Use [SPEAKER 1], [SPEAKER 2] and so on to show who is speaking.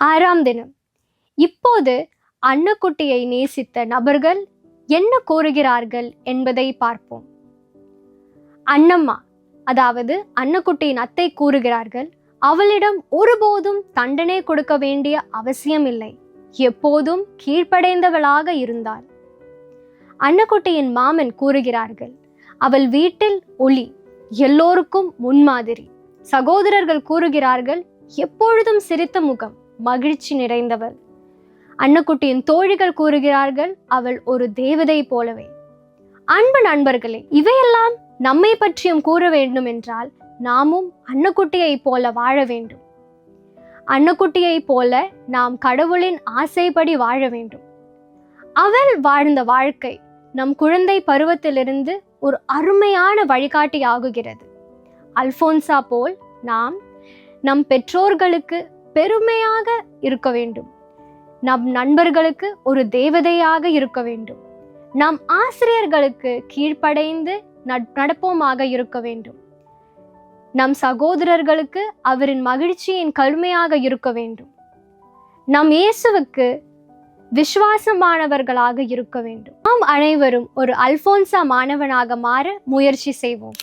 [SPEAKER 1] 6ஆம் தினம். இப்போது அன்னக்குட்டியை நேசித்த நபர்கள் என்ன கூறுகிறார்கள் என்பதை பார்ப்போம். அன்னம்மா, அதாவது அன்னக்குட்டியின் அத்தை கூறுகிறார்கள், அவளிடம் ஒருபோதும் தண்டனை கொடுக்க வேண்டிய அவசியம் இல்லை, எப்போதும் கீழ்ப்படைந்தவளாக இருந்தாள். அன்னக்குட்டியின் மாமன் கூறுகிறார்கள், அவள் வீட்டில் ஒளி, எல்லோருக்கும் முன்மாதிரி. சகோதரர்கள் கூறுகிறார்கள், எப்பொழுதும் சிரித்த முகம், மகிழ்ச்சி நிறைந்தவள். அன்னக்குட்டியின் தோழிகள் கூறுகிறார்கள், அவள் ஒரு தேவதை போலவே. அன்பு நண்பர்களே, இவையெல்லாம் நம்மை பற்றியும் கூற வேண்டும் என்றால் நாமும் அன்னக்குட்டியை போல வாழ வேண்டும். அன்னக்குட்டியை போல நாம் கடவுளின் ஆசைப்படி வாழ வேண்டும். அவள் வாழ்ந்த வாழ்க்கை நம் குழந்தை பருவத்திலிருந்து ஒரு அருமையான வழிகாட்டி ஆகுகிறது. அல்போன்சா போல் நாம் நம் பெற்றோர்களுக்கு பெருமையாக இருக்க வேண்டும். நம் நண்பர்களுக்கு ஒரு தேவதையாக இருக்க வேண்டும். நம் ஆசிரியர்களுக்கு கீழ்ப்படைந்து நடப்போமாக இருக்க வேண்டும். நம் சகோதரர்களுக்கு அவரின் மகிழ்ச்சியின் கருமையாக இருக்க வேண்டும். நம் இயேசுவுக்கு விசுவாசமானவர்களாக இருக்க வேண்டும். நாம் அனைவரும் ஒரு அல்போன்சா மாணவனாக மாற முயற்சி செய்வோம்.